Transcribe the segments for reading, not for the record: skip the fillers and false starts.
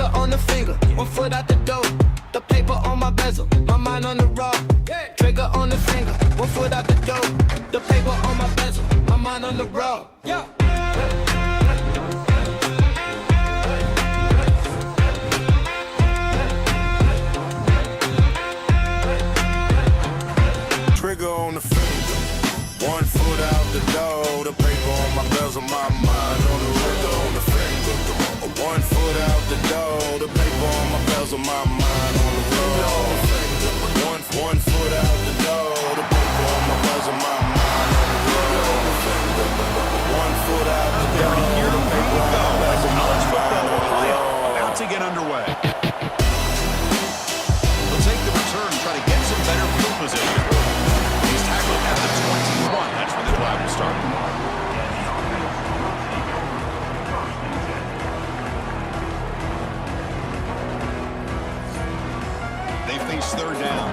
Trigger on the finger, 1 foot out the door. The paper on my bezel, my mind on the raw. Trigger on the finger, 1 foot out the door. The paper on my bezel, my mind on the raw. Trigger on the finger, 1 foot out the door. The paper on my bezel, my mind on the trigger on the finger. 1 foot out the door. The paper on my bezel, my mind on the road. One foot out the door. The paper on my bezel, my mind on the road. 1 foot out the door. Here to make it go as college football Ohio about to get underway. They'll take the return and try to get some better field position. He's tackled at the 21. That's where the flag will start. They face third down.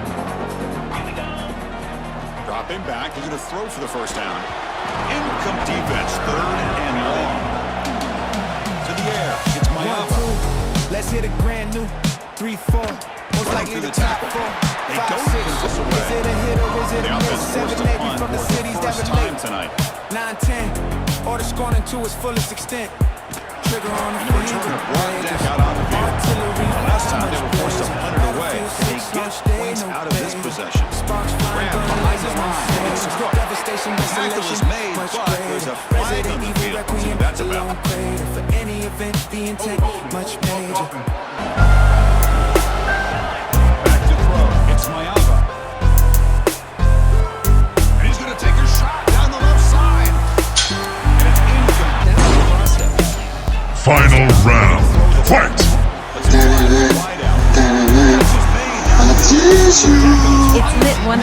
Drop him back. He's going to throw for the first down. Incomplete defense. 3rd and long. To the air. It's Mayava. 1, 2. Let's hit a brand new 3, 4. Most likely the top 4. They 5, don't 6. give this away. Is it a hit or is it The a offense miss? forced 7, to 8 punt from the for the cities that first time relate. tonight. 9, 10. Order scoring to its fullest extent. Trigger on the And the return of Broad Deck out on the field. And last time they were forced to punt it away. They get points out of this possession. Graham behind the line. It's good. The tackle is made, but there's a flag on the field. So that's about. For any event, the intent much major. Back to throw. It's Mayava. And he's going to take a shot down the left side. And it's incomplete. Final round. Fight! It's Lit 100.2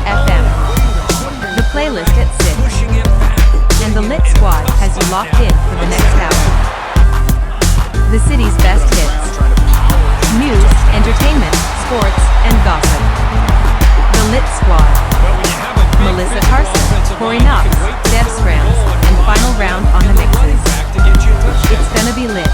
FM. The playlist at 6. And the Lit Squad has you locked in for the next hour. The city's best hits. News, entertainment, sports, and gossip. The Lit Squad. Melissa Carson, Corey Knox, Deb Scrams, and Final Round on the mixes. It's gonna be lit.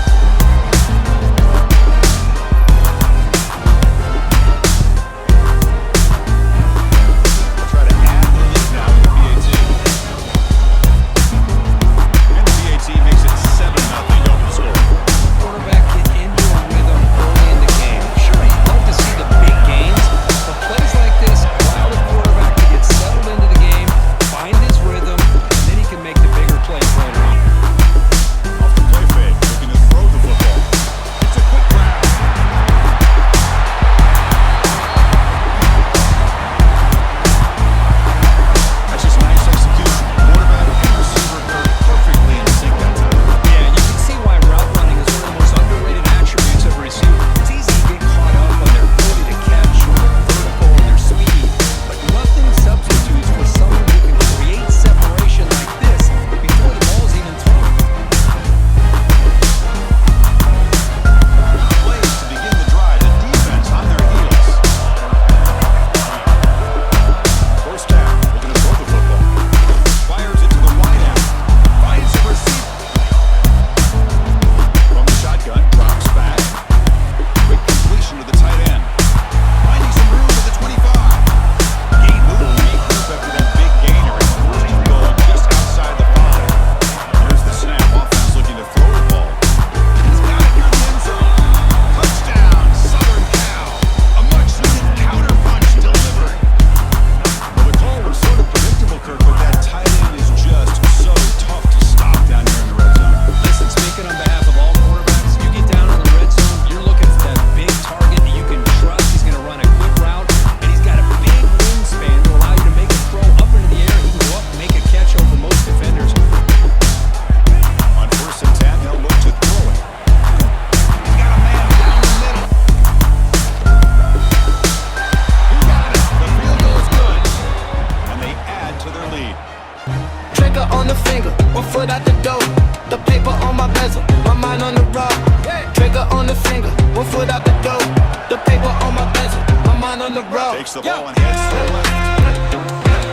on the road. Takes the ball and heads to the left.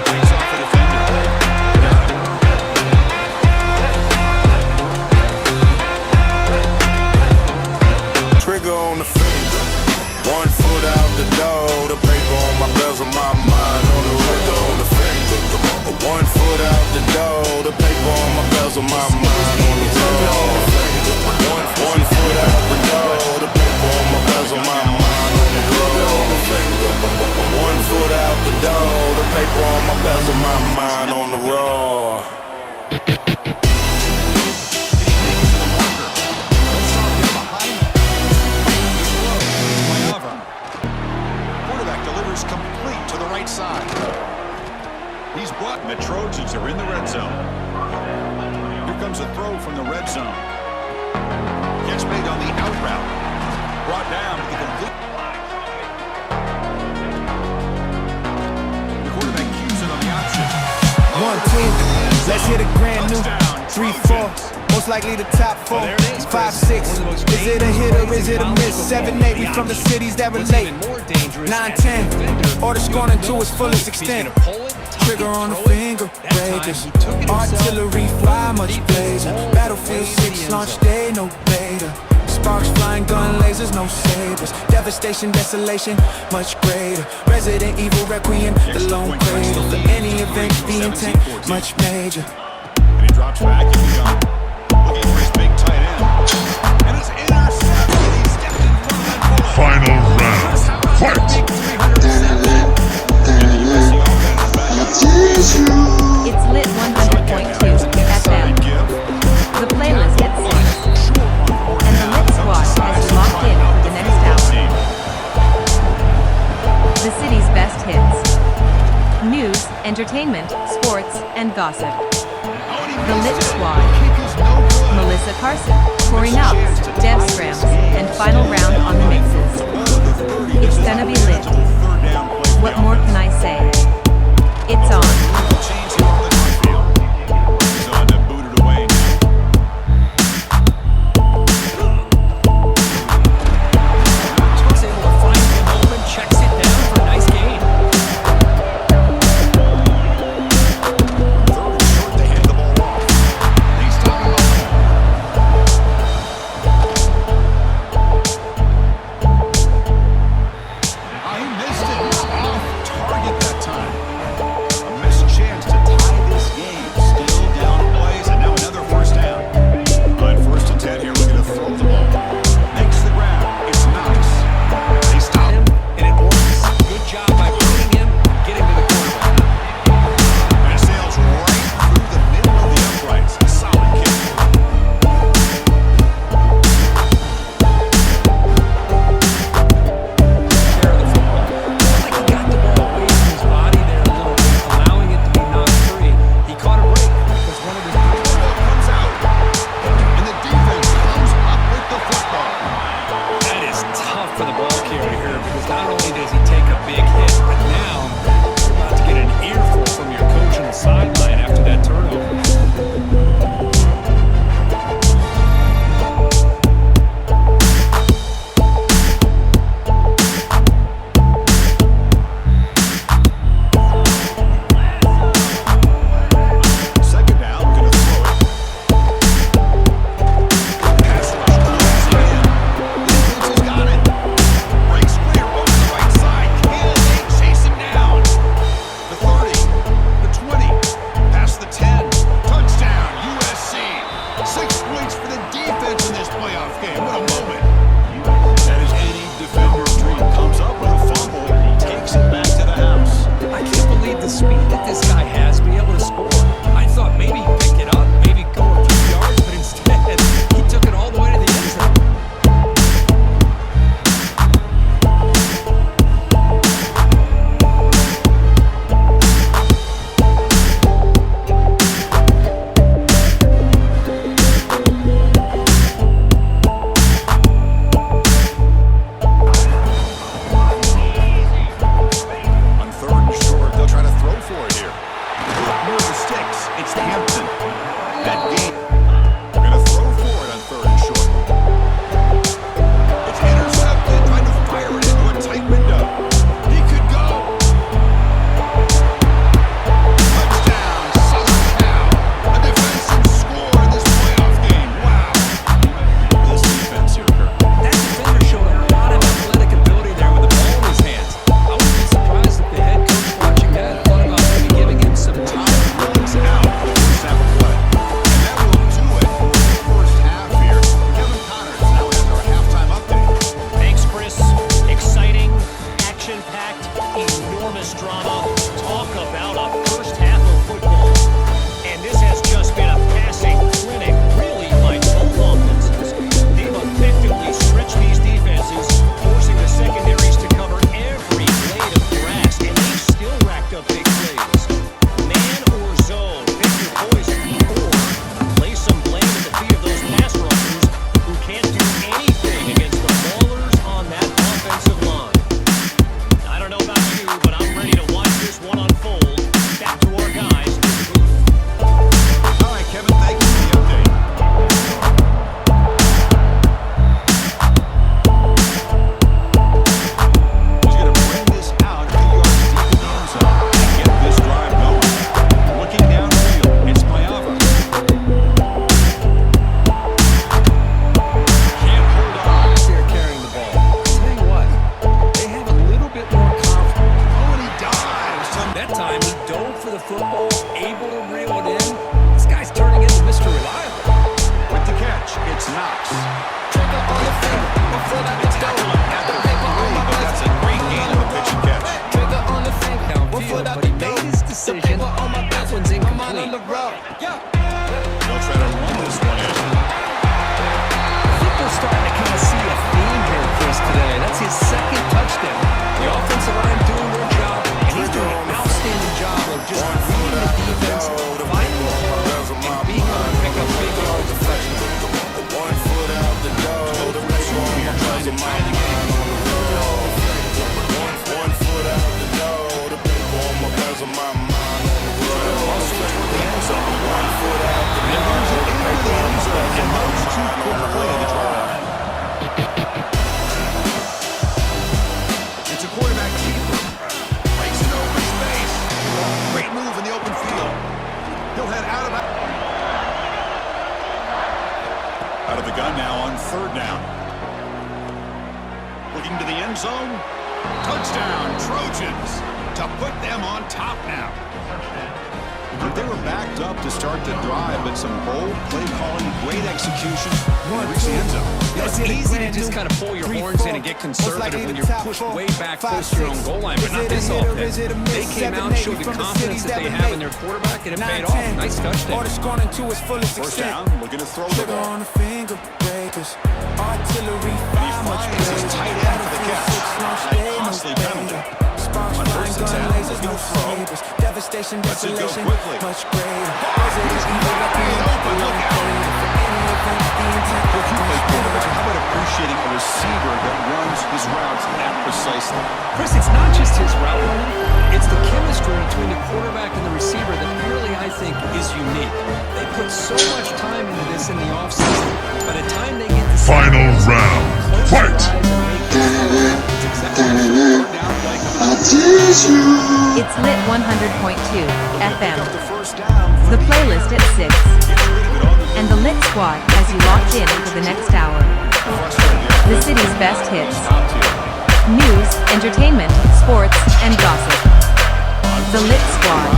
Takes off the defender. Got it. 2. Let's hit a grand new 3-4. Most likely the top 4, 5-6. Is it a hit or is it a miss? 7-8, we from the cities that relate. 9-10, order scoring to its fullest extent. Trigger on the finger, breakers. Artillery fly, much blazer. Battlefield 6, launch day, no beta. Sparks flying, gun lasers, no sabers. Devastation, desolation, much greater. Resident Evil Requiem, the lone cradle. For any event, the intent, much major. And he drops back and he's gone. Looking for his big tight end. And it's intercepted. He stepped in front of that ball. Final round. Fight! It's lit 100.2 FM. The playlist gets synced. And the lit squad has you locked in for the next hour. The city's best hits. News, entertainment, sports, and gossip. The lit squad. Melissa Carson, Corey Knaups, Dev Scrams, and final round on the mixes. It's gonna be lit. What more can I say? It's on. line now on 3rd down. Looking to the end zone. Touchdown, Trojans, to put them on top now. They were backed up to start the drive, but some bold play calling, great execution, and reach the end zone. It's easy to just kind of pull your horns in and get conservative when you're pushed way back close to your own goal line, but not this offense. They came out and showed the confidence that they have in their quarterback, and it paid off. Nice touchdown. First down, looking to throw the ball. on the finger breakers, artillery, He finds his tight end for the catch. That costly penalty. On first and 10, he's going to throw. Devastation, Lets it go desolation, quickly. much greater. Open, look out. For a true play quarterback, how about appreciating a receiver that runs his routes that precisely? Chris, it's not just his route running, it's the chemistry between the quarterback and the receiver that really, I think, is unique. They put so much time into this in the offseason. By the time they get to Final round. Fight! It's lit 100.2 FM. The playlist at 6. And the Lit Squad has you locked in for the next hour. The city's best hits. News, entertainment, sports, and gossip. The Lit Squad.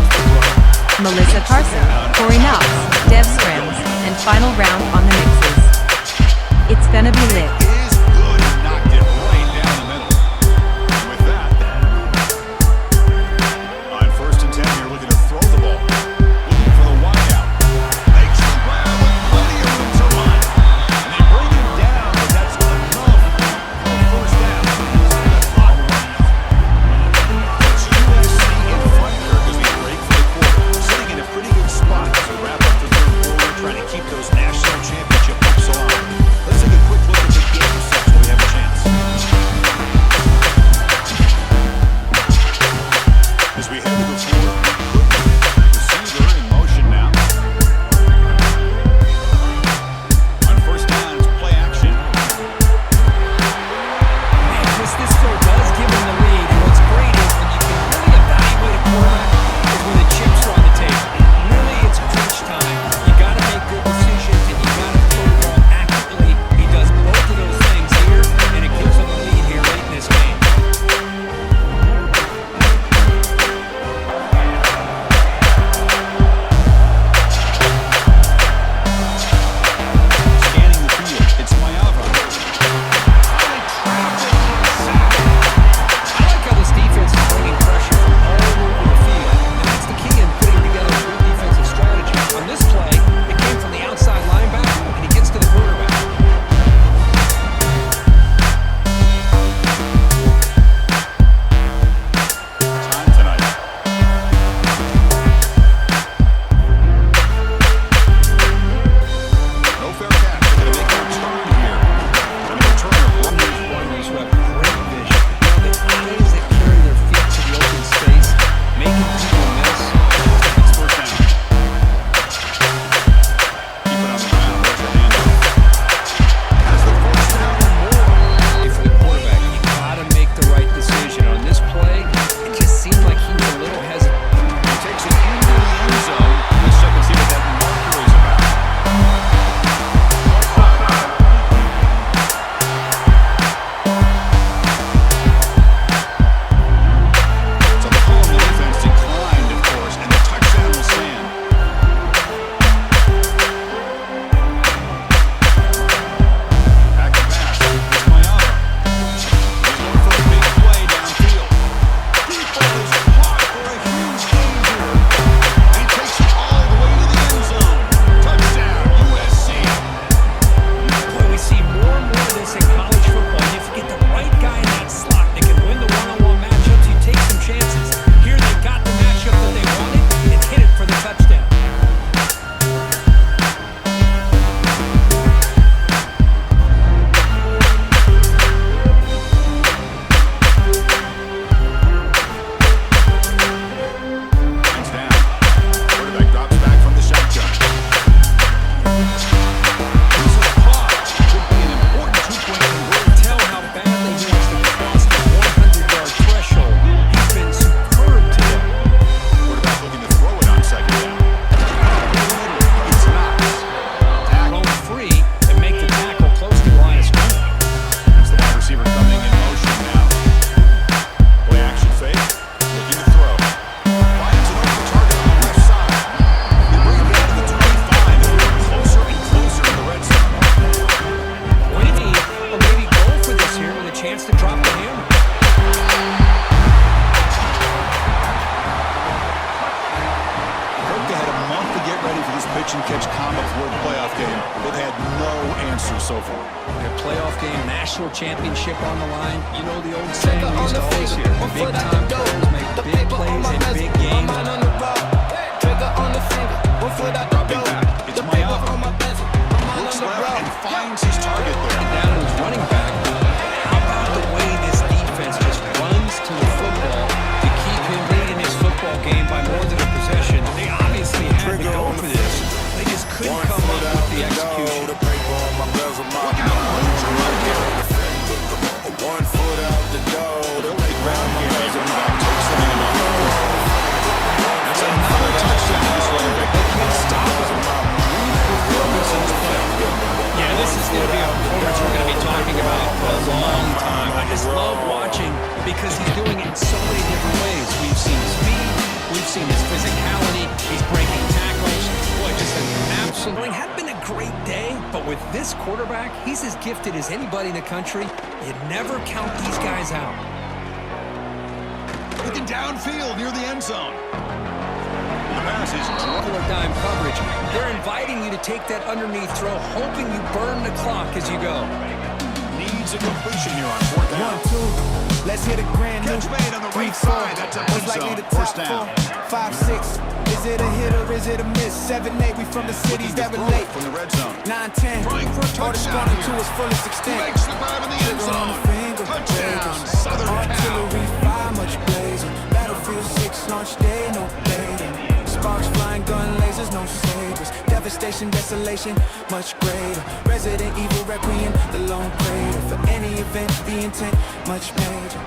Melissa Carson, Corey Knox, Dev Scrims, and final round on the mixes. It's gonna be lit. Trying to keep those national championship hopes alive. Let's take a quick look at the game. through so far. A playoff game, national championship on the line. You know the old saying we used to always hear. Big time players make big plays in big games. Trigger on the finger, 1 foot out the Dropping door. back. It's The paper Mayama. on my bezel, my mind Looks on the left road. and finds his target there. Down to his running back. How about the way this defense just runs to the football to keep him leading his football game by more than a possession? They obviously had to go for this. They just couldn't 1 come foot up out with the the door, execution. the paper on my bezel, my mind on the road. 1 foot out the door, the paper on my bezel, my mind on the road. That's another touchdown to this running back. They can't stop him. Performance in this play. Yeah, this is going to be a performance we're going to be talking about for a long time. I just love watching because he's doing it in so many different ways. We've seen speed, we've seen his physicality, he's breaking tackles. Boy, just an absolute... It had been a great day, but with this quarterback, he's as gifted as anybody in the country. You never count these guys out. Looking downfield near the end zone. The pass is Double or dime coverage. They're inviting you to take that underneath throw, hoping you burn the clock as you go. needs a completion here on 4th down. 1, 2, let's hit a grand new. Catch made on the 3, right 4, side. That's a most end likely zone. the top First down. 4, 5, 6. Is it a hit or is it a miss? 7, 8, we from the cities that relate. From the red zone. 9, 10, Trying for a touchdown to here. its fullest extent. Makes the grab in the end Trigger on zone. the finger, Touchdown, breakers. Southern Cal. Artillery fire, much blazing. Battlefield 6, launch day, no later. Sparks flying, gun lasers, no sabers. Devastation, desolation, much greater. Resident evil, requiem, the lone crater. For any event, the intent, much major.